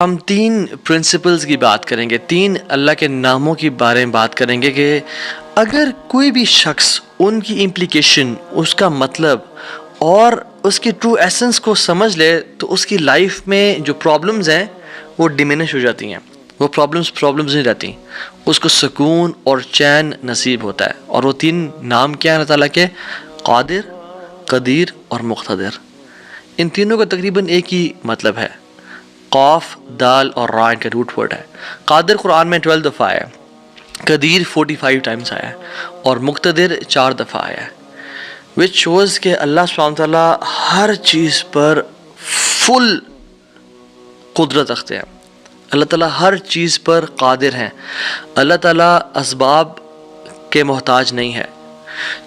ہم تین پرنسپلز کی بات کریں گے، تین اللہ کے ناموں کے بارے میں بات کریں گے کہ اگر کوئی بھی شخص ان کی امپلیکیشن، اس کا مطلب اور اس کی ٹرو ایسنس کو سمجھ لے تو اس کی لائف میں جو پرابلمز ہیں وہ ڈیمینش ہو جاتی ہیں، وہ پرابلمز نہیں رہتی، اس کو سکون اور چین نصیب ہوتا ہے۔ اور وہ تین نام کیا ہیں اللہ تعالیٰ کے؟ قادر، قدیر اور مقتدر۔ ان تینوں کا تقریباً ایک ہی مطلب ہے، قاف، دال اور را ان کا روٹ ورڈ ہے۔ قادر قرآن میں 12 دفعہ آیا ہے، قدیر 45 ٹائمز آیا ہے اور مقتدر 4 دفعہ آیا ہے، which shows کہ اللہ سبحانہ تعالیٰ ہر چیز پر فل قدرت رکھتے ہیں، اللہ تعالیٰ ہر چیز پر قادر ہیں، اللہ تعالیٰ اسباب کے محتاج نہیں ہے۔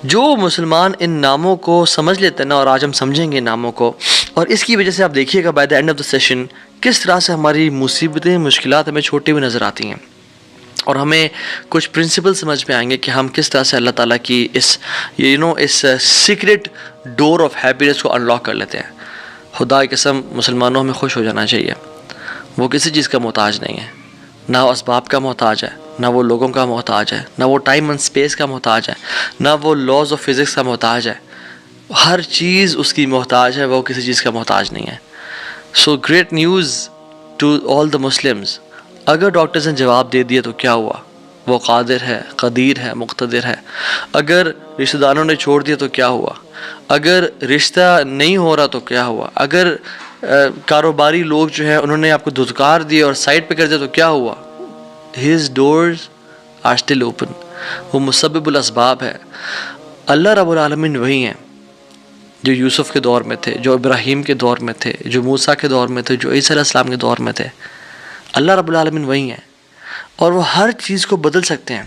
جو مسلمان ان ناموں کو سمجھ لیتے ہیں نا، اور آج ہم سمجھیں گے ان ناموں کو، اور اس کی وجہ سے آپ دیکھیے گا by the end of the session کس طرح سے ہماری مصیبتیں، مشکلات ہمیں چھوٹی ہوئی نظر آتی ہیں، اور ہمیں کچھ پرنسپل سمجھ میں آئیں گے کہ ہم کس طرح سے اللہ تعالیٰ کی اس سیکرٹ ڈور آف ہیپینس کو انلاک کر لیتے ہیں۔ خدا کی قسم مسلمانوں ہمیں خوش ہو جانا چاہیے، وہ کسی چیز کا محتاج نہیں ہے، نہ وہ اسباب کا محتاج ہے، نہ وہ لوگوں کا محتاج ہے، نہ وہ ٹائم اینڈ اسپیس کا محتاج ہے، نہ وہ لاز آف فزکس کا محتاج ہے۔ ہر چیز اس کی محتاج ہے، وہ کسی چیز کا محتاج نہیں ہے۔ So great news to all the Muslims, اگر ڈاکٹرز نے جواب دے دیا تو کیا ہوا؟ وہ قادر ہے، قدیر ہے، مقتدر ہے۔ اگر رشتہ داروں نے چھوڑ دیا تو کیا ہوا؟ اگر رشتہ نہیں ہو رہا تو کیا ہوا؟ اگر کاروباری لوگ جو ہیں انہوں نے آپ کو دھتکار دیا اور سائڈ پہ کر دیا تو کیا ہوا؟ His doors are still open، وہ مسبب الاسباب ہے۔ اللہ رب العالمین وہی ہیں جو یوسف کے دور میں تھے، جو ابراہیم کے دور میں تھے، جو موسیٰ کے دور میں تھے، جو عیسیٰ علیہ السلام کے دور میں تھے۔ اللہ رب العالمین وہی ہیں، اور وہ ہر چیز کو بدل سکتے ہیں،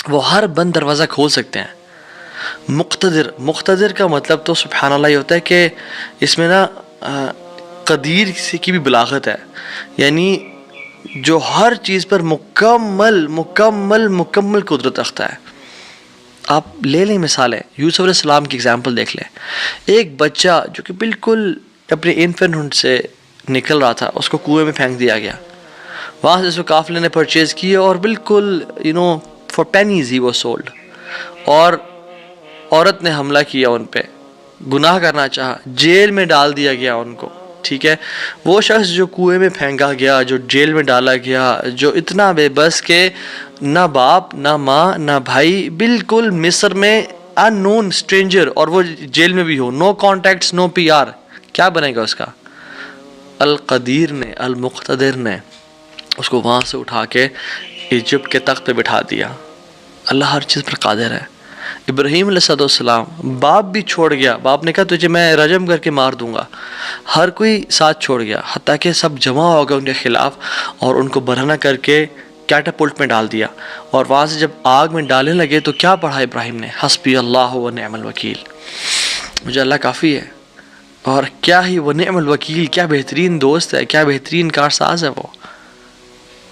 وہ ہر بند دروازہ کھول سکتے ہیں۔ مقتدر کا مطلب تو سبحان اللہ یہ ہوتا ہے کہ اس میں نا قدیر کی بھی بلاغت ہے، یعنی جو ہر چیز پر مکمل قدرت رکھتا ہے۔ آپ لے لیں مثالیں، یوسف علیہ السلام کی اگزامپل دیکھ لیں۔ ایک بچہ جو کہ بالکل اپنے انفینٹ سے نکل رہا تھا، اس کو کنویں میں پھینک دیا گیا، وہاں سے اس کو قافلے نے پرچیز کیا اور بالکل for pennies he was sold, اور عورت نے حملہ کیا ان پہ، گناہ کرنا چاہا، جیل میں ڈال دیا گیا ان کو، ٹھیک ہے۔ وہ شخص جو کنویں میں پھینکا گیا، جو جیل میں ڈالا گیا، جو اتنا بے بس کہ نہ باپ نہ ماں نہ بھائی، بالکل مصر میں ان نون اسٹرینجر، اور وہ جیل میں بھی ہو، نو کانٹیکٹس، نو پی آر، کیا بنے گا اس کا؟ القدیر نے، المقتدر نے اس کو وہاں سے اٹھا کے ایجپٹ کے تخت پہ بٹھا دیا۔ اللہ ہر چیز پر قادر ہے۔ ابراہیم علیہ السلام، باپ بھی چھوڑ گیا، باپ نے کہا تجھے میں رجم کر کے مار دوں گا، ہر کوئی ساتھ چھوڑ گیا، حتیٰ کہ سب جمع ہو گئے ان کے خلاف، اور ان کو برہنہ کر کے کیٹاپلٹ میں ڈال دیا، اور وہاں سے جب آگ میں ڈالنے لگے تو کیا پڑھا ابراہیم نے؟ حسبی اللہ و نعم الوکیل، مجھے اللہ کافی ہے۔ اور کیا ہی وہ نعم الوکیل، کیا بہترین دوست ہے، کیا بہترین کارساز ہے وہ۔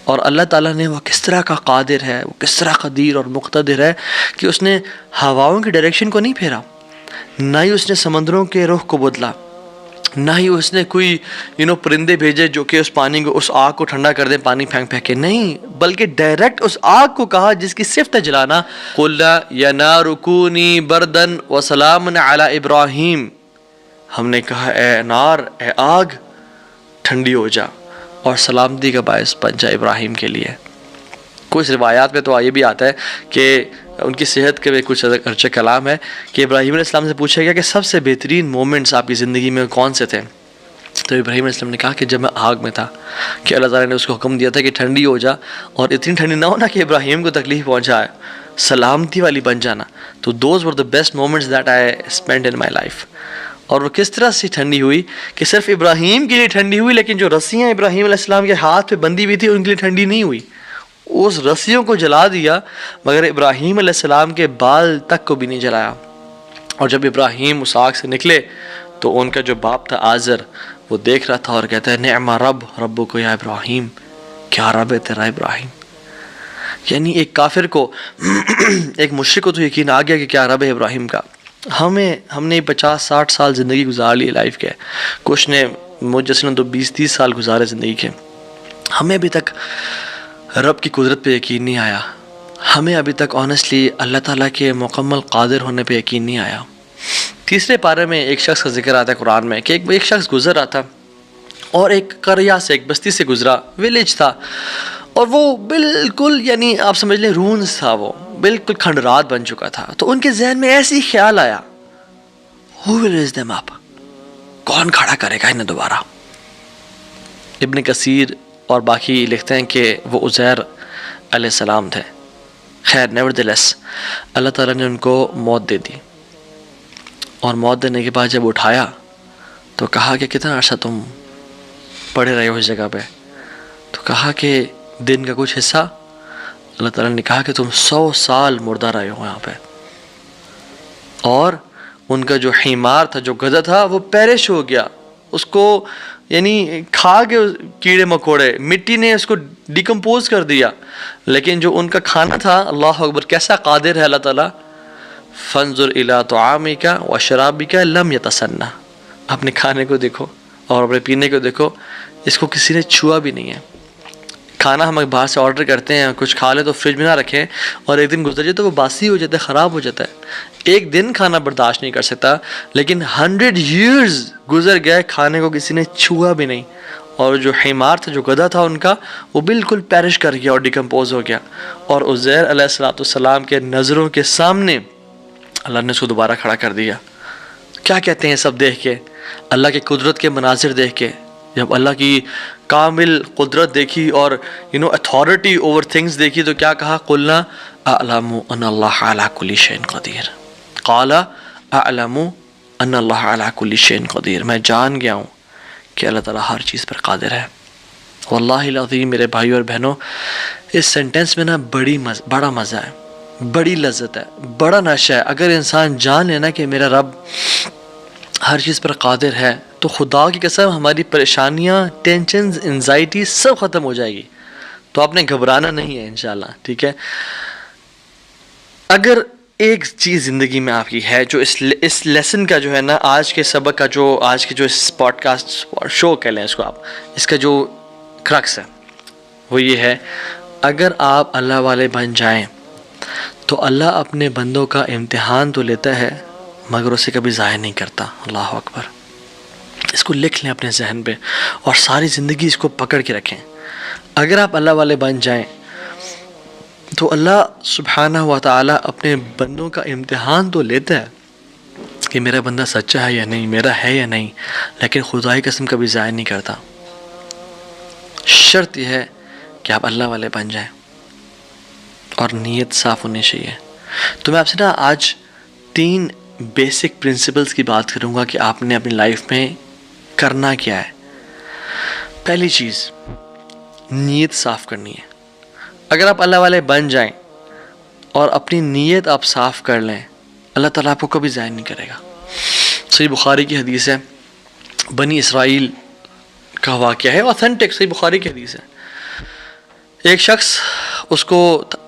اور اللہ تعالیٰ نے وہ کس طرح کا قادر ہے، وہ کس طرح قدیر اور مقتدر ہے کہ اس نے ہواؤں کی ڈائریکشن کو نہیں پھیرا، نہ ہی اس نے سمندروں کے رخ کو بدلا، نہ ہی اس نے کوئی پرندے بھیجے جو کہ اس پانی کو، اس آگ کو ٹھنڈا کر دیں پانی پھینک پھینک کے، نہیں، بلکہ ڈائریکٹ اس آگ کو کہا جس کی صفت ہے جلانا، قُلْنَا يَا نَارُ كُونِي بَرْدًا وَسَلَامًا عَلَىٰ إِبْرَاهِيمَ، ہم نے کہا اے نار، اے آگ، ٹھنڈی ہو جا اور سلامتی کا باعث بن جا ابراہیم کے لیے۔ کچھ روایات میں تو یہ بھی آتا ہے کہ ان کی صحت کے بھی کچھ ارچہ کلام ہے کہ ابراہیم علیہ السلام سے پوچھا گیا کہ سب سے بہترین مومنٹس آپ کی زندگی میں کون سے تھے؟ تو ابراہیم علیہ السلام نے کہا کہ جب میں آگ میں تھا، کہ اللہ تعالیٰ نے اس کو حکم دیا تھا کہ ٹھنڈی ہو جا، اور اتنی ٹھنڈی نہ ہونا کہ ابراہیم کو تکلیف پہنچائے، سلامتی والی بن جانا۔ تو those were the best moments that I spend in my life. اور وہ کس طرح سے ٹھنڈی ہوئی کہ صرف ابراہیم کے لیے ٹھنڈی ہوئی، لیکن جو رسیاں ابراہیم علیہ السلام کے ہاتھ پہ بندھی ہوئی تھی ان کے لیے ٹھنڈی نہیں ہوئی، اس رسیوں کو جلا دیا، مگر ابراہیم علیہ السلام کے بال تک کو بھی نہیں جلایا۔ اور جب ابراہیم اس آگ سے نکلے تو ان کا جو باپ تھا آزر، وہ دیکھ رہا تھا اور کہتا ہے نعم رب کو یا ابراہیم، کیا رب ہے تیرا ابراہیم۔ یعنی ایک کافر کو ایک مشرک کو تو یقین آ گیا کہ کیا رب ہے ابراہیم کا۔ ہم نے 50-60 سال زندگی گزار لی لائف کے، کچھ نے مجھ جیسے تو 20-30 سال گزارے زندگی کے، ہمیں ابھی تک رب کی قدرت پہ یقین نہیں آیا، ہمیں ابھی تک آنیسٹلی اللہ تعالیٰ کے مکمل قادر ہونے پہ یقین نہیں آیا۔ تیسرے پارے میں ایک شخص کا ذکر آتا ہے قرآن میں کہ ایک شخص گزر رہا تھا اور ایک قریہ سے، ایک بستی سے گزرا، ویلیج تھا، اور وہ بالکل یعنی آپ سمجھ لیں رونز تھا، وہ بالکل کھنڈرات بن چکا تھا۔ تو ان کے ذہن میں ایسی خیال آیا، who will raise them up؟ کون کھڑا کرے گا انہیں دوبارہ؟ ابن کثیر اور باقی لکھتے ہیں کہ وہ عزیر علیہ السلام تھے۔ خیر نیورتھلیس اللہ تعالیٰ نے ان کو موت دے دی، اور موت دینے کے بعد جب اٹھایا تو کہا کہ کتنا عرصہ تم پڑے رہے ہو اس جگہ پہ؟ تو کہا کہ دن کا کچھ حصہ۔ اللہ تعالیٰ نے کہا کہ تم 100 سال مردہ رہے ہو یہاں پہ، اور ان کا جو حمار تھا، جو گدھا تھا، وہ پیرش ہو گیا، اس کو یعنی کھا کے کیڑے مکوڑے، مٹی نے اس کو ڈیکمپوز کر دیا۔ لیکن جو ان کا کھانا تھا، اللہ اکبر، کیسا قادر ہے اللہ تعالیٰ! فانظر الی طعامک وشرابک لم یتسنہ، اپنے کھانے کو دیکھو اور اپنے پینے کو دیکھو، اس کو کسی نے چھوا بھی نہیں ہے۔ کھانا ہم باہر سے آرڈر کرتے ہیں، کچھ کھا لیں تو فریج میں نہ رکھیں، اور ایک دن گزر جائے تو وہ باسی ہو جاتا ہے، خراب ہو جاتا ہے۔ ایک دن کھانا برداشت نہیں کر سکتا، لیکن 100 years گزر گئے، کھانے کو کسی نے چھوا بھی نہیں، اور جو حمار تھا، جو گدھا تھا ان کا، وہ بالکل پیرش کر گیا اور ڈیکمپوز ہو گیا۔ اور عزیر علیہ السلام کے نظروں کے سامنے اللہ نے اس کو دوبارہ کھڑا کر دیا۔ کیا کہتے ہیں سب دیکھ کے، اللہ کی قدرت کے مناظر دیکھ کے، جب اللہ کی کامل قدرت دیکھی اور اتھارٹی اوور تھنگز دیکھی، تو کیا کہا؟ قلنا اعلم ان اللہ علی کل شیء قدیر، قال اعلم ان اللہ علی کل شیء قدیر، میں جان گیا ہوں کہ اللہ تعالیٰ ہر چیز پر قادر ہے۔ واللہ العظیم میرے بھائیو اور بہنوں، اس سینٹنس میں نا بڑا مزہ ہے، بڑی لذت ہے، بڑا نشہ ہے۔ اگر انسان جان لینا کہ میرا رب ہر چیز پر قادر ہے، تو خدا کی قسم ہماری پریشانیاں، ٹینشنز، انزائٹی سب ختم ہو جائے گی۔ تو آپ نے گھبرانا نہیں ہے انشاءاللہ، ٹھیک ہے؟ اگر ایک چیز زندگی میں آپ کی ہے جو اس لیسن کا جو ہے نا، آج کے سبق کا، جو آج کے جو اس پوڈ کاسٹ شو کہہ لیں اس کو آپ، اس کا جو کرکس ہے وہ یہ ہے، اگر آپ اللہ والے بن جائیں تو اللہ اپنے بندوں کا امتحان تو لیتا ہے مگر اسے کبھی ضائع نہیں کرتا۔ اللہ اکبر، اس کو لکھ لیں اپنے ذہن پہ اور ساری زندگی اس کو پکڑ کے رکھیں۔ اگر آپ اللہ والے بن جائیں تو اللہ سبحانہ و تعالیٰ اپنے بندوں کا امتحان تو لیتا ہے کہ میرا بندہ سچا ہے یا نہیں، میرا ہے یا نہیں، لیکن خدا کی قسم کبھی ضائع نہیں کرتا۔ شرط یہ ہے کہ آپ اللہ والے بن جائیں اور نیت صاف ہونی چاہیے۔ تو میں آپ سے نا آج 3 بیسک پرنسپلز کی بات کروں گا کہ آپ نے اپنی لائف میں کرنا کیا ہے۔ پہلی چیز، نیت صاف کرنی ہے۔ اگر آپ اللہ والے بن جائیں اور اپنی نیت آپ صاف کر لیں، اللہ تعالیٰ آپ کو کبھی ضائع نہیں کرے گا۔ صحیح بخاری کی حدیث ہے، بنی اسرائیل کا واقعہ ہے، اوتھینٹک صحیح بخاری کی حدیث ہے۔ ایک شخص، اس کو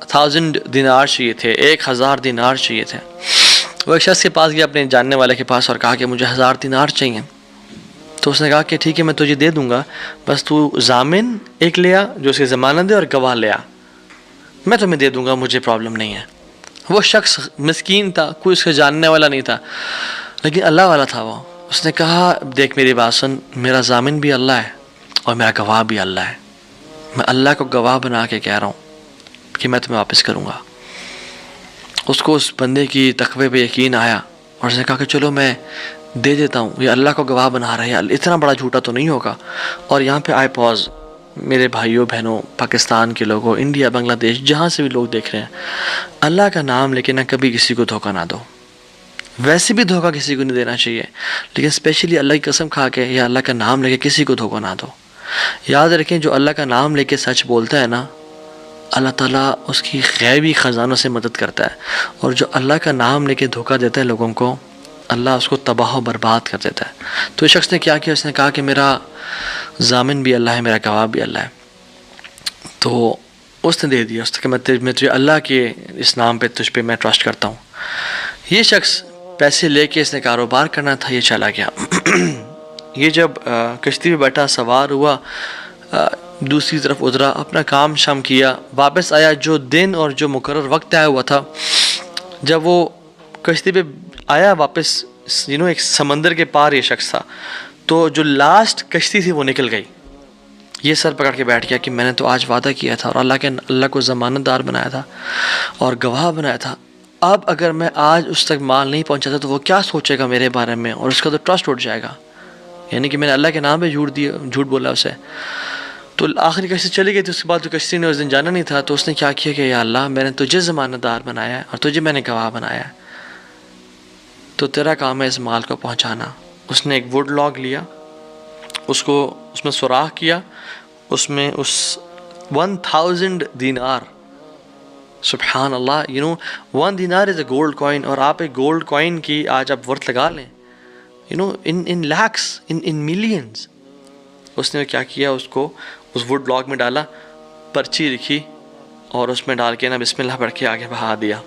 1000 دینار چاہیے تھے، 1000 دینار چاہیے تھے۔ وہ ایک شخص کے پاس گیا، اپنے جاننے والے کے پاس، اور کہا کہ مجھے 1000 دینار چاہیے۔ تو اس نے کہا کہ ٹھیک ہے میں تجھے دے دوں گا، بس تو ضامن ایک لیا جو اس کی ضمانت دے، اور گواہ لیا، میں تمہیں دے دوں گا، مجھے پرابلم نہیں ہے۔ وہ شخص مسکین تھا، کوئی اس کے جاننے والا نہیں تھا، لیکن اللہ والا تھا وہ۔ اس نے کہا دیکھ میری بات سن، میرا ضامن بھی اللہ ہے اور میرا گواہ بھی اللہ ہے، میں اللہ کو گواہ بنا کے کہہ رہا ہوں کہ میں تمہیں واپس کروں گا۔ اس کو اس بندے کی تقوی پہ یقین آیا اور اس نے کہا کہ چلو میں دے دیتا ہوں، یہ اللہ کو گواہ بنا رہا ہے، اتنا بڑا جھوٹا تو نہیں ہوگا۔ اور یہاں پہ آئے پاز، میرے بھائیوں بہنوں، پاکستان کے لوگوں، انڈیا، بنگلہ دیش، جہاں سے بھی لوگ دیکھ رہے ہیں، اللہ کا نام لے کے نہ کبھی کسی کو دھوکہ نہ دو۔ ویسے بھی دھوکہ کسی کو نہیں دینا چاہیے، لیکن اسپیشلی اللہ کی قسم کھا کے یا اللہ کا نام لے کے کسی کو دھوکہ نہ دو۔ یاد رکھیں جو اللہ کا نام لے کے سچ بولتا ہے نا، اللہ تعالیٰ اس کی غیبی خزانوں سے مدد کرتا ہے، اور جو اللہ کا نام لے کے دھوکہ دیتا ہے لوگوں کو، اللہ اس کو تباہ و برباد کر دیتا ہے۔ تو اس شخص نے کیا کیا؟ اس نے کہا کہ میرا ضامن بھی اللہ ہے، میرا گواہ بھی اللہ ہے۔ تو اس نے دے دیا، اس نے کہ میں تجھے اللہ کے اس نام پہ، تجھ پہ میں ٹرسٹ کرتا ہوں۔ یہ شخص پیسے لے کے، اس نے کاروبار کرنا تھا، یہ چلا گیا۔ یہ جب کشتی پہ بیٹھا، سوار ہوا، دوسری طرف اترا، اپنا کام شام کیا، واپس آیا. جو دن اور جو مقرر وقت طے ہوا تھا، جب وہ کشتی پہ آیا واپس، ایک سمندر کے پار یہ شخص تھا، تو جو لاسٹ کشتی تھی وہ نکل گئی. یہ سر پکڑ کے بیٹھ گیا کہ میں نے تو آج وعدہ کیا تھا اور اللہ کو ضمانت دار بنایا تھا اور گواہ بنایا تھا. اب اگر میں آج اس تک مال نہیں پہنچاتا تو وہ کیا سوچے گا میرے بارے میں، اور اس کا تو ٹرسٹ اٹھ جائے گا. یعنی کہ میں نے اللہ کے نام پہ جھوٹ بولا اسے. تو آخری کشتی چلی گئی تھی. اس کے بعد جو کشتی نے اس دن جانا نہیں تھا، تو اس نے کیا کیا کہ یا اللہ، میں نے تجھے ضمانت دار بنایا ہے اور تجھے میں نے گواہ بنایا ہے، تو تیرا کام ہے اس مال کو پہنچانا. اس نے ایک ووڈ لاگ لیا، اس میں سوراخ کیا، اس میں اس 1000 دینار، سبحان اللہ، 1 دینار از اے گولڈ کوائن. اور آپ ایک گولڈ کوائن کی آج آپ ورتھ لگا لیں، ان لیکس، ان ملینز. اس نے کیا کیا، اس کو اس ووڈ لاگ میں ڈالا، پرچی لکھی اور اس میں ڈال کے بسم اللہ پڑھ کے آگے بہا دیا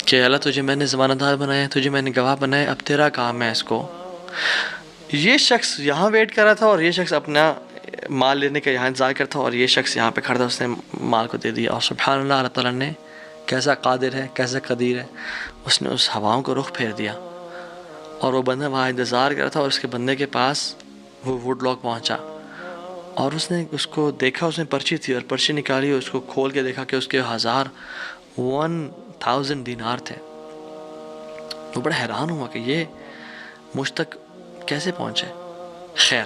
کہ اللہ تجھے میں نے ضمانت دار بنایا، تجھے میں نے گواہ بنایا، اب تیرا کام ہے اس کو. یہ شخص یہاں ویٹ کر رہا تھا اور یہ شخص اپنا مال لینے کا یہاں انتظار کرتا، اور یہ شخص یہاں پہ کھڑا تھا، اس نے مال کو دے دیا. اور سبحان اللہ، اللہ تعالیٰ نے کیسا قادر ہے، کیسا قدیر ہے، اس نے اس ہواؤں کو رخ پھیر دیا اور وہ بندہ وہاں انتظار کر رہا تھا، اور اس کے بندے کے پاس وہ ووڈ لاگ پہنچا اور اس نے اس کو دیکھا. اس میں پرچی تھی اور پرچی نکالی اور اس کو کھول کے دیکھا کہ اس کے 1000 دینار تھے. وہ بڑا حیران ہوا کہ یہ مجھ تک کیسے پہنچے. خیر،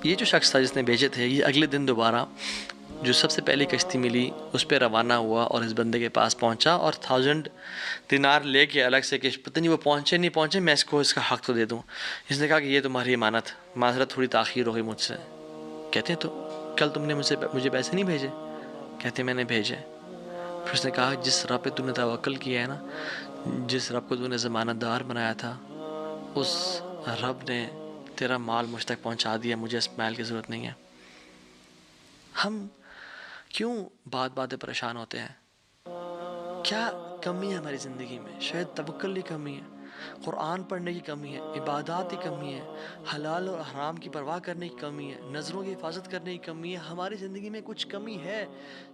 یہ جو شخص تھا جس نے بھیجے تھے، یہ اگلے دن دوبارہ جو سب سے پہلی کشتی ملی اس پہ روانہ ہوا اور اس بندے کے پاس پہنچا اور 1000 دینار لے کے الگ سے کہ پتہ نہیں وہ پہنچے نہیں پہنچے، میں اس کو اس کا حق تو دے دوں. اس نے کہا کہ یہ تمہاری امانت، معذرت تھوڑی تاخیر ہو گئی مجھ سے. کہتے ہیں تو کل تم نے مجھے پیسے نہیں بھیجے؟ کہتے میں نے بھیجے. پھر اس نے کہا جس رب پہ تو نے توکل کیا ہے نا، جس رب کو تو نے ضمانت دار بنایا تھا، اس رب نے تیرا مال مجھ تک پہنچا دیا، مجھے اس مال کی ضرورت نہیں ہے. ہم کیوں بات پریشان ہوتے ہیں؟ کیا کمی ہے ہماری زندگی میں؟ شاید توکل کی کمی ہے، قرآن پڑھنے کی کمی ہے، عبادات کی کمی ہے، حلال اور حرام کی پرواہ کرنے کی کمی ہے، نظروں کی حفاظت کرنے کی کمی ہے. ہماری زندگی میں کچھ کمی ہے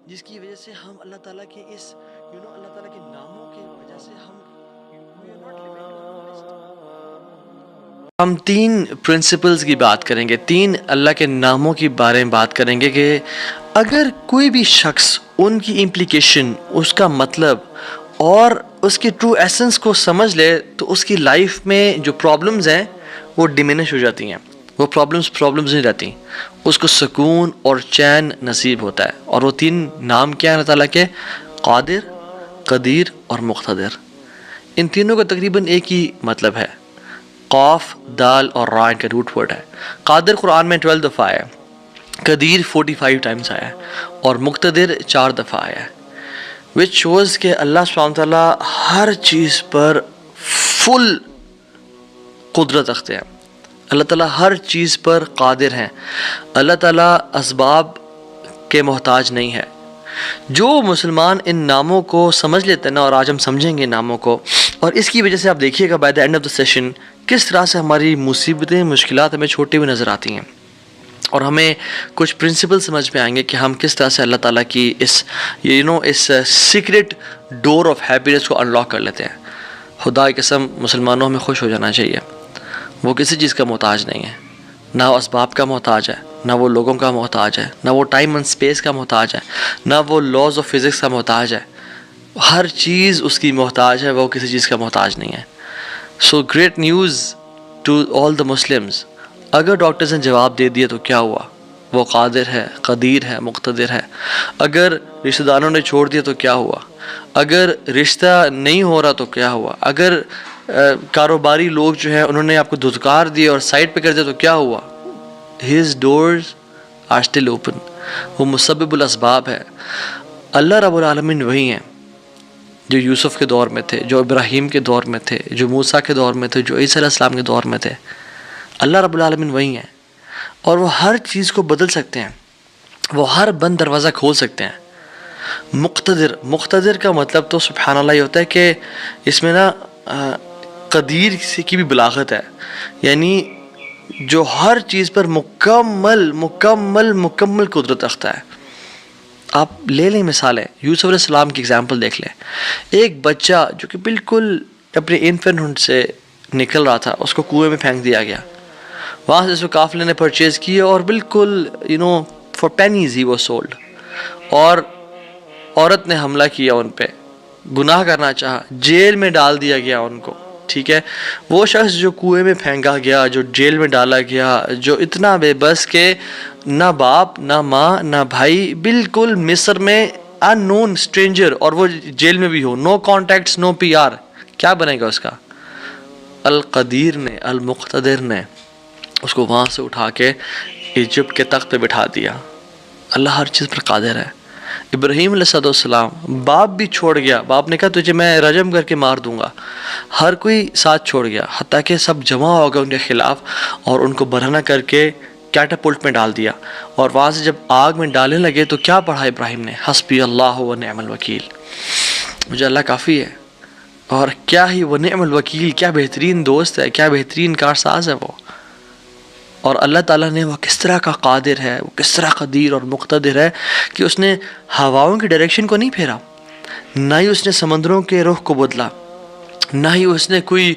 جس کی وجہ سے ہم اللہ تعالیٰ کے اللہ تعالیٰ کے ناموں کی وجہ سے ہم 3 پرنسپلز کی بات کریں گے، 3 اللہ کے ناموں کے بارے میں بات کریں گے کہ اگر کوئی بھی شخص ان کی امپلیکیشن، اس کا مطلب اور اس کی ٹرو ایسنس کو سمجھ لے تو اس کی لائف میں جو پرابلمز ہیں وہ ڈیمینش ہو جاتی ہیں. وہ پرابلمز نہیں رہتی، اس کو سکون اور چین نصیب ہوتا ہے. اور وہ 3 نام کیا ہیں اللہ تعالیٰ کے؟ قادر، قدیر اور مقتدر. ان تینوں کا تقریباً ایک ہی مطلب ہے. قاف، دال اور را کا روٹ ورڈ ہے. قادر قرآن میں 12 دفعہ آیا ہے، قدیر 45 ٹائمز آیا ہے اور مقتدر 4 دفعہ آیا ہے. which shows کہ اللہ سبحانہ وتعالیٰ ہر چیز پر فل قدرت رکھتے ہیں. اللہ تعالیٰ ہر چیز پر قادر ہیں. اللہ تعالیٰ اسباب کے محتاج نہیں ہے. جو مسلمان ان ناموں کو سمجھ لیتے ہیں نا، اور آج ہم سمجھیں گے ناموں کو، اور اس کی وجہ سے آپ دیکھیے گا by the end of the session کس طرح سے ہماری مصیبتیں، مشکلات ہمیں چھوٹی ہوئی نظر آتی ہیں، اور ہمیں کچھ پرنسپل سمجھ میں آئیں گے کہ ہم کس طرح سے اللہ تعالیٰ کی اس سیکرٹ ڈور آف ہیپینس کو انلاک کر لیتے ہیں. خدا کی قسم، مسلمانوں ہمیں خوش ہو جانا چاہیے. وہ کسی چیز کا محتاج نہیں ہے، نہ وہ اسباب کا محتاج ہے، نہ وہ لوگوں کا محتاج ہے، نہ وہ ٹائم اینڈ اسپیس کا محتاج ہے، نہ وہ لاز آف فزکس کا محتاج ہے. ہر چیز اس کی محتاج ہے، وہ کسی چیز کا محتاج نہیں ہے. So great news to all the Muslims. اگر ڈاکٹرز نے جواب دے دیا تو کیا ہوا؟ وہ قادر ہے، قدیر ہے، مقتدر ہے. اگر رشتہ داروں نے چھوڑ دیا تو کیا ہوا؟ اگر رشتہ نہیں ہو رہا تو کیا ہوا؟ اگر کاروباری لوگ جو ہیں انہوں نے آپ کو دھتکار دیا اور سائڈ پہ کر دیا تو کیا ہوا؟ His doors are still open. وہ مسبب الاسباب ہے. اللہ رب العالمین وہی ہیں جو یوسف کے دور میں تھے، جو ابراہیم کے دور میں تھے، جو موسیٰ کے دور میں تھے، جو عیسیٰ علیہ السلام کے دور میں تھے. اللہ رب العالمین وہی ہیں اور وہ ہر چیز کو بدل سکتے ہیں، وہ ہر بند دروازہ کھول سکتے ہیں. مقتدر کا مطلب تو سبحان اللہ یہ ہوتا ہے کہ اس میں نا قدیر کی بھی بلاغت ہے. یعنی جو ہر چیز پر مکمل مکمل مکمل قدرت رکھتا ہے. آپ لے لیں مثالیں، یوسف علیہ السلام کی اگزامپل دیکھ لیں. ایک بچہ جو کہ بالکل اپنے انفینٹ سے نکل رہا تھا، اس کو کنویں میں پھینک دیا گیا. وہاں سے اس کو قافلے نے پرچیز کیا اور بالکل for pennies he was sold. اور عورت نے حملہ کیا ان پہ، گناہ کرنا چاہا، جیل میں ڈال دیا گیا ان کو. ٹھیک ہے، وہ شخص جو کنویں میں پھینکا گیا، جو جیل میں ڈالا گیا، جو اتنا بے بس کہ نہ باپ نہ ماں نہ بھائی، بالکل مصر میں ان نون اسٹرینجر، اور وہ جیل میں بھی ہو، نو کانٹیکٹس نو پی آر، کیا بنے گا اس کا؟ القدیر نے المقتدر نے اس کو وہاں سے اٹھا کے ایجپٹ کے تخت پہ بٹھا دیا. اللہ ہر چیز پر قادر ہے. ابراہیم علیہ السلام باپ بھی چھوڑ گیا، باپ نے کہا تجھے میں رجم کر کے مار دوں گا، ہر کوئی ساتھ چھوڑ گیا، حتیٰ کہ سب جمع ہو گئے ان کے خلاف اور ان کو برہنہ کر کے کیٹاپلٹ میں ڈال دیا. اور وہاں سے جب آگ میں ڈالنے لگے تو کیا پڑھا ابراہیم نے؟ حسبی اللہ و نعم الوکیل، مجھے اللہ کافی ہے. اور کیا ہی وہ نعم الوکیل، کیا بہترین دوست ہے، کیا بہترین کارساز ہے وہ. اور اللہ تعالیٰ نے وہ کس طرح کا قادر ہے، وہ کس طرح قدیر اور مقتدر ہے کہ اس نے ہواؤں کی ڈائریکشن کو نہیں پھیرا، نہ ہی اس نے سمندروں کے رخ کو بدلا، نہ ہی اس نے کوئی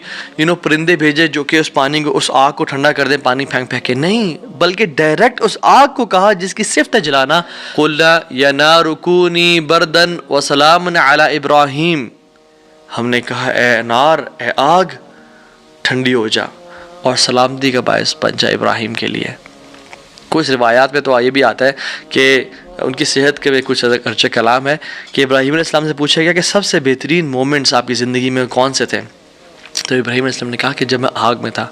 پرندے بھیجے جو کہ اس پانی کو، اس آگ کو ٹھنڈا کر دیں پانی پھینک پھینک کے، نہیں، بلکہ ڈائریکٹ اس آگ کو کہا جس کی صفت ہے جلانا، قُلْنَا يَا نَارُ كُونِي بَرْدًا وَسَلَامًا عَلَىٰ إِبْرَاهِيمَ، ہم نے کہا اے نار، اے آگ، ٹھنڈی ہو جا اور سلامتی کا باعث بن جا ابراہیم کے لیے. کچھ روایات میں تو یہ بھی آتا ہے کہ ان کی صحت کے بھی کچھ ارچہ کلام ہے کہ ابراہیم علیہ السلام سے پوچھا گیا کہ سب سے بہترین مومنٹس آپ کی زندگی میں کون سے تھے؟ تو ابراہیم علیہ السلام نے کہا کہ جب میں آگ میں تھا،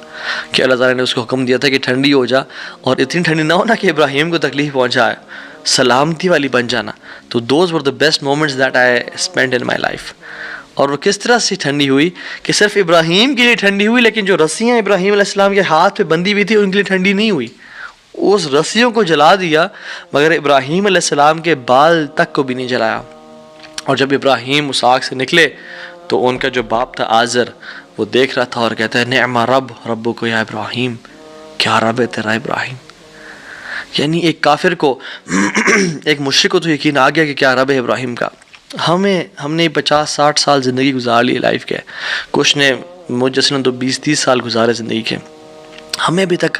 کہ اللہ تعالیٰ نے اس کو حکم دیا تھا کہ ٹھنڈی ہو جا، اور اتنی ٹھنڈی نہ ہونا کہ ابراہیم کو تکلیف پہنچائے، سلامتی والی بن جانا. تو those were the best moments that I spend in my life. اور وہ کس طرح سے ٹھنڈی ہوئی کہ صرف ابراہیم کے لیے ٹھنڈی ہوئی، لیکن جو رسیاں ابراہیم علیہ السلام کے ہاتھ پہ بندھی ہوئی تھی ان کے لیے ٹھنڈی نہیں ہوئی. اس رسیوں کو جلا دیا مگر ابراہیم علیہ السلام کے بال تک کو بھی نہیں جلایا. اور جب ابراہیم اس آگ سے نکلے تو ان کا جو باپ تھا آزر، وہ دیکھ رہا تھا اور کہتا ہے نعم رب ربک یا ابراہیم، کیا رب ہے تیرا ابراہیم. یعنی ایک کافر کو ایک مشرک کو تو یقین آ گیا کہ کیا رب ہے ابراہیم کا. ہم نے 50-60 سال زندگی گزار لی لائف کے، کچھ نے مجھ جیسے نے تو 20-30 سال گزارے زندگی کے. ہمیں ابھی تک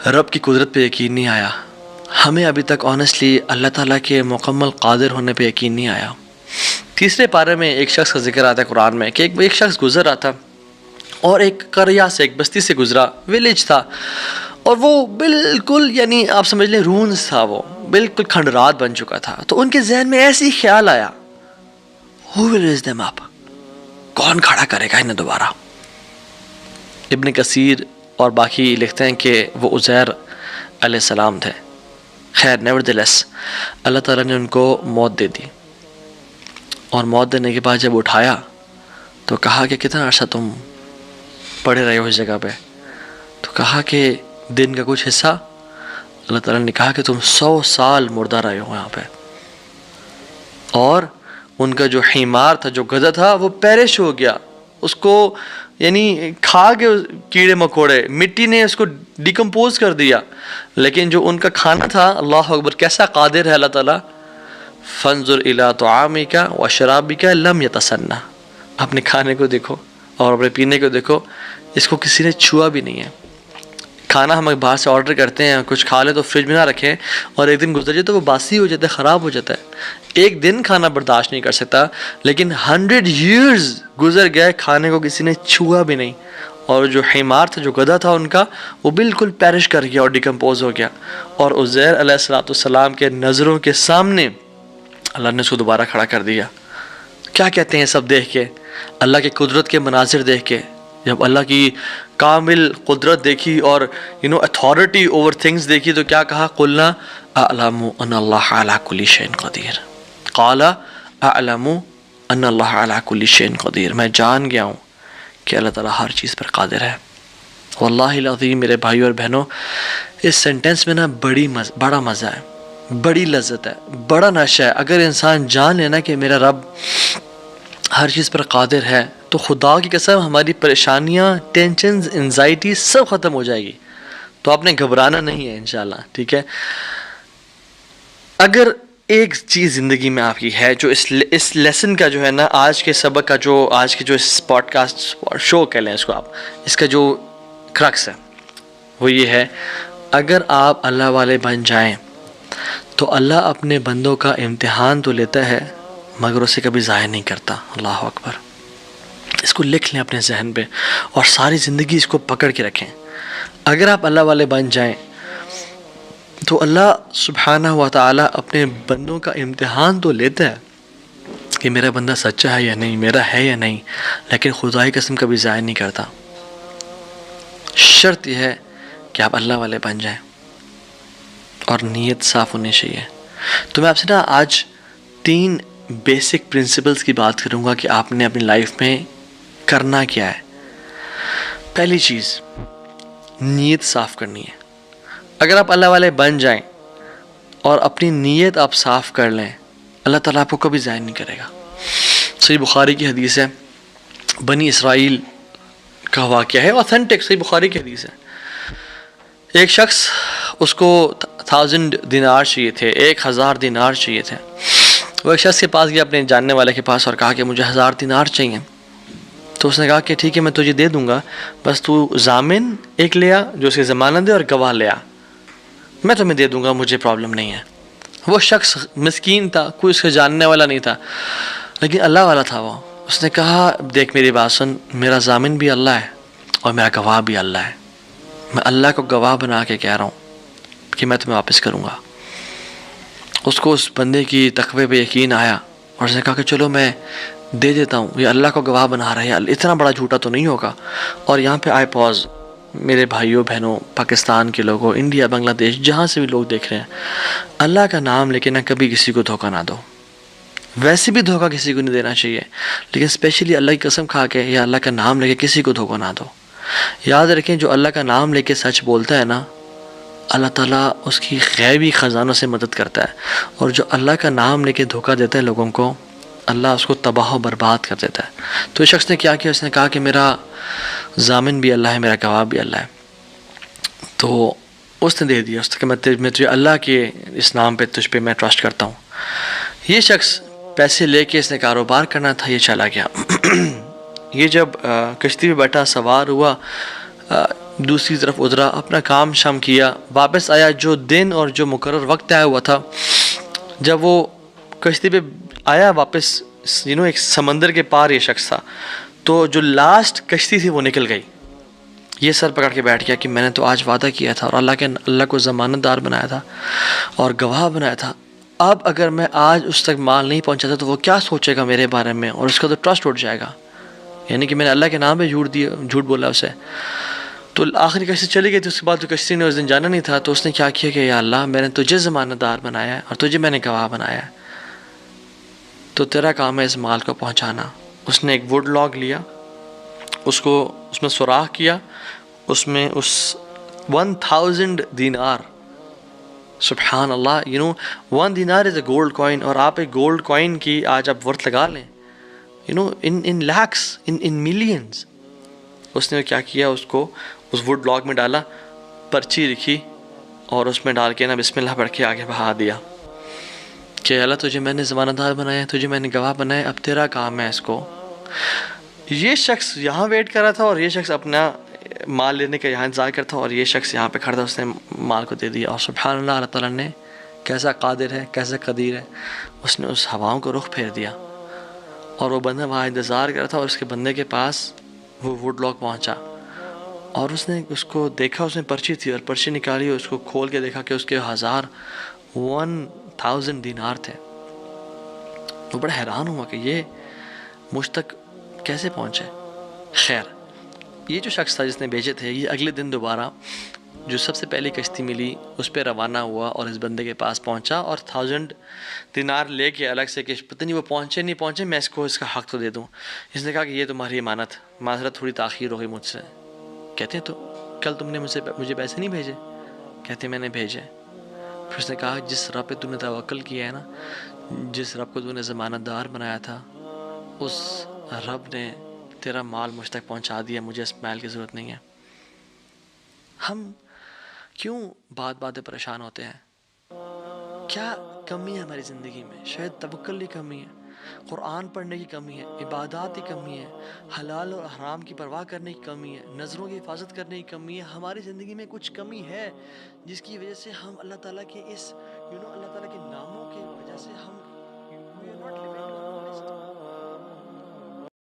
رب کی قدرت پہ یقین نہیں آیا، ہمیں ابھی تک آنیسٹلی اللہ تعالیٰ کے مکمل قادر ہونے پہ یقین نہیں آیا. تیسرے پارے میں ایک شخص کا ذکر آتا ہے قرآن میں کہ ایک شخص گزر رہا تھا اور ایک قریہ سے، ایک بستی سے گزرا، ویلیج تھا، اور وہ بالکل یعنی آپ سمجھ لیں رونز تھا، وہ بالکل کھنڈرات بن چکا تھا. تو ان کے ذہن میں ایسی خیال آیا who will raise them up، کون کھڑا کرے گا انہیں دوبارہ. ابن کثیر اور باقی لکھتے ہیں کہ وہ عزیر علیہ السلام تھے. خیر نیورتھلیس اللہ تعالیٰ نے ان کو موت دے دی، اور موت دینے کے بعد جب اٹھایا تو کہا کہ کتنا عرصہ تم پڑے رہے ہو اس جگہ پہ؟ تو کہا کہ دن کا کچھ حصہ. اللہ تعالیٰ نے کہا کہ تم 100 سال مردہ رہے ہو یہاں پہ. اور ان کا جو حمار تھا، جو گدھا تھا، وہ پیرش ہو گیا، اس کو یعنی کھا کے کیڑے مکوڑے، مٹی نے اس کو ڈیکمپوز کر دیا. لیکن جو ان کا کھانا تھا، اللہ اکبر کیسا قادر ہے اللہ تعالیٰ. فانظر الی طعامک وشرابک لم یتسنہ، اپنے کھانے کو دیکھو اور اپنے پینے کو دیکھو، اس کو کسی نے چھوا بھی نہیں ہے. کھانا ہم باہر سے آرڈر کرتے ہیں، کچھ کھا لیں تو فریج میں نہ رکھیں، اور ایک دن گزر جائے تو وہ باسی ہو جاتا ہے، خراب ہو جاتا ہے. ایک دن کھانا برداشت نہیں کر سکتا، لیکن 100 years گزر گئے، کھانے کو کسی نے چھوا بھی نہیں. اور جو حمار تھا، جو گدھا تھا ان کا، وہ بالکل پیرش کر گیا اور ڈیکمپوز ہو گیا. اور عزیر علیہ السلام کے نظروں کے سامنے اللہ نے اس کو دوبارہ کھڑا کر دیا. کیا کہتے ہیں سب دیکھ کے، اللہ کے قدرت کے مناظر دیکھ کے، جب اللہ کی کامل قدرت دیکھی اور اتھارٹی اوور تھنگس دیکھی تو کیا کہا؟ قلنا اعلم ان اللہ علی کل شیء قدیر. قال اعلم ان اللہ علی کل شیء قدیر، میں جان گیا ہوں کہ اللہ تعالیٰ ہر چیز پر قادر ہے. واللہ العظیم میرے بھائی اور بہنوں، اس سینٹنس میں نا بڑا مزہ ہے، بڑی لذت ہے، بڑا نشہ ہے. اگر انسان جان لینا کہ میرا رب ہر چیز پر قادر ہے تو خدا کی قسم ہماری پریشانیاں، ٹینشنز، انزائٹی سب ختم ہو جائے گی. تو آپ نے گھبرانا نہیں ہے انشاءاللہ، ٹھیک ہے. اگر ایک چیز زندگی میں آپ کی ہے جو اس لیسن کا جو ہے نا، آج کے سبق کا، جو آج کے جو اس پوڈ کاسٹ شو کہہ لیں اس کو آپ، اس کا جو کرکس ہے وہ یہ ہے، اگر آپ اللہ والے بن جائیں تو اللہ اپنے بندوں کا امتحان تو لیتا ہے مگر اسے کبھی ضائع نہیں کرتا. اللہ اکبر. اس کو لکھ لیں اپنے ذہن پہ اور ساری زندگی اس کو پکڑ کے رکھیں. اگر آپ اللہ والے بن جائیں تو اللہ سبحانہ و تعالی اپنے بندوں کا امتحان تو لیتا ہے کہ میرا بندہ سچا ہے یا نہیں، میرا ہے یا نہیں، لیکن خدائی قسم کبھی ضائع نہیں کرتا. شرط یہ ہے کہ آپ اللہ والے بن جائیں اور نیت صاف ہونی چاہیے. تو میں آپ سے نا آج 3 بیسک پرنسپلز کی بات کروں گا کہ آپ نے اپنی لائف میں کرنا کیا ہے. پہلی چیز، نیت صاف کرنی ہے. اگر آپ اللہ والے بن جائیں اور اپنی نیت آپ صاف کر لیں، اللہ تعالیٰ آپ کو کبھی ضائع نہیں کرے گا. صحیح بخاری کی حدیث ہے، بنی اسرائیل کا واقعہ ہے، اوتھینٹک صحیح بخاری کی حدیث ہے. ایک شخص، اس کو 1000 دینار چاہیے تھے، 1000 دینار چاہیے تھے. وہ ایک شخص کے پاس گیا، اپنے جاننے والے کے پاس، اور کہا کہ مجھے 1000 دینار چاہیے. تو اس نے کہا کہ ٹھیک ہے میں تجھے دے دوں گا، بس تو ضامن ایک لے آ جو اسے ضمانت دے اور گواہ لے آ، میں تمہیں دے دوں گا، مجھے پرابلم نہیں ہے. وہ شخص مسکین تھا، کوئی اس کا جاننے والا نہیں تھا، لیکن اللہ والا تھا وہ. اس نے کہا دیکھ میری بات سن، میرا ضامن بھی اللہ ہے اور میرا گواہ بھی اللہ ہے، میں اللہ کو گواہ بنا کے کہہ رہا ہوں کہ میں تمہیں واپس کروں گا. اس کو اس بندے کی تقوی پہ یقین آیا اور اس نے کہا کہ چلو میں دے دیتا ہوں، یہ اللہ کو گواہ بنا رہا ہے، اتنا بڑا جھوٹا تو نہیں ہوگا. اور یہاں پہ آئے پاز، میرے بھائیوں بہنوں، پاکستان کے لوگوں، انڈیا، بنگلہ دیش، جہاں سے بھی لوگ دیکھ رہے ہیں، اللہ کا نام لے کے نہ کبھی کسی کو دھوکہ نہ دو. ویسے بھی دھوکہ کسی کو نہیں دینا چاہیے، لیکن اسپیشلی اللہ کی قسم کھا کے یا اللہ کا نام لے کے کسی کو دھوکہ نہ دو. یاد رکھیں جو اللہ کا نام لے کے سچ بولتا ہے نا، اللہ تعالیٰ اس کی غیبی خزانوں سے مدد کرتا ہے، اور جو اللہ کا نام لے کے دھوکہ دیتا ہے لوگوں کو، اللہ اس کو تباہ و برباد کر دیتا ہے. تو اس شخص نے کیا کیا، اس نے کہا کہ میرا ضامن بھی اللہ ہے، میرا گواہ بھی اللہ ہے. تو اس نے دے دیا، اس نے کہ میں تجھے اللہ کے اس نام پہ، تجھ پہ میں ٹرسٹ کرتا ہوں. یہ شخص پیسے لے کے اس نے کاروبار کرنا تھا، یہ چلا گیا. یہ جب کشتی پہ بیٹھا، سوار ہوا، دوسری طرف اترا، اپنا کام شام کیا، واپس آیا. جو دن اور جو مقرر وقت آیا ہوا تھا، جب وہ کشتی پہ آیا واپس، ایک سمندر کے پار یہ شخص تھا، تو جو لاسٹ کشتی تھی وہ نکل گئی. یہ سر پکڑ کے بیٹھ گیا کہ میں نے تو آج وعدہ کیا تھا اور اللہ کو ضمانت دار بنایا تھا اور گواہ بنایا تھا. اب اگر میں آج اس تک مال نہیں پہنچاتا تو وہ کیا سوچے گا میرے بارے میں، اور اس کا تو ٹرسٹ اٹھ جائے گا، یعنی کہ میں نے اللہ کے نام پہ جھوٹ بولا اسے. تو آخری کشتی چلی گئی تھی. اس کے بعد تو کشتی نے اس دن جانا نہیں تھا، تو اس نے کیا کیا کہ یا اللہ میں نے تجھے ضمانت دار بنایا ہے اور تجھے میں نے گواہ بنایا ہے، تو تیرا کام ہے اس مال کو پہنچانا. اس نے ایک ووڈ لاگ لیا، اس میں سوراخ کیا، اس میں اس 1000 دینار، سبحان اللہ، 1 دینار از اے گولڈ کوائن. اور آپ ایک گولڈ کوائن کی آج آپ ورتھ لگا لیں، ان لیکس، ان ملینز. اس نے کیا کیا، اس کو اس ووڈ لاگ میں ڈالا، پرچی لکھی اور اس میں ڈال کے نا بسم اللہ پڑھ کے آگے بہا دیا کہ اللہ تجھے میں نے ضمانت دار بنایا ہے، تجھے میں نے گواہ بنایا، اب تیرا کام ہے اس کو. یہ شخص یہاں ویٹ کر رہا تھا اور یہ شخص اپنا مال لینے کا یہاں انتظار کرتا تھا، اور یہ شخص یہاں پہ کھڑا تھا، اس نے مال کو دے دیا. اور سبحان اللہ، اللہ تعالیٰ نے کیسا قادر ہے، کیسا قدیر ہے، اس نے اس ہواؤں کو رخ پھیر دیا اور وہ بندہ وہاں انتظار کر رہا تھا، اور اس کے بندے کے پاس وہ ووڈ لاگ پہنچا اور اس نے اس کو دیکھا، اس میں پرچی تھی اور پرچی نکالی اور اس کو کھول کے دیکھا کہ اس کے 1000 دینار تھے. وہ بڑا حیران ہوا کہ یہ مجھ تک کیسے پہنچے. خیر، یہ جو شخص تھا جس نے بھیجے تھے، یہ اگلے دن دوبارہ جو سب سے پہلی کشتی ملی اس پہ روانہ ہوا اور اس بندے کے پاس پہنچا اور 1000 دینار لے کے الگ سے کہ پتہ نہیں وہ پہنچے نہیں پہنچے، میں اس کو اس کا حق تو دے دوں. اس نے کہا کہ یہ تمہاری امانت، معذرت تھوڑی تاخیر ہو گئی مجھ سے. کہتے ہیں تو کل تم نے مجھے پیسے نہیں بھیجے؟ کہتے میں نے بھیجے. پھر اس نے کہا جس رب پہ تم نے توکل کیا ہے نا، جس رب کو تم نے ضمانت دار بنایا تھا، اس رب نے تیرا مال مجھ تک پہنچا دیا، مجھے اس مال کی ضرورت نہیں ہے. ہم کیوں بات باتیں پریشان ہوتے ہیں؟ کیا کمی ہے ہماری زندگی میں؟ شاید توکل کی کمی ہے، قرآن پڑھنے کی کمی ہے، عبادات کی کمی ہے، حلال اور حرام کی پرواہ کرنے کی کمی ہے، نظروں کی حفاظت کرنے کی کمی ہے. ہماری زندگی میں کچھ کمی ہے جس کی وجہ سے ہم اللہ تعالیٰ کے اللہ تعالیٰ کے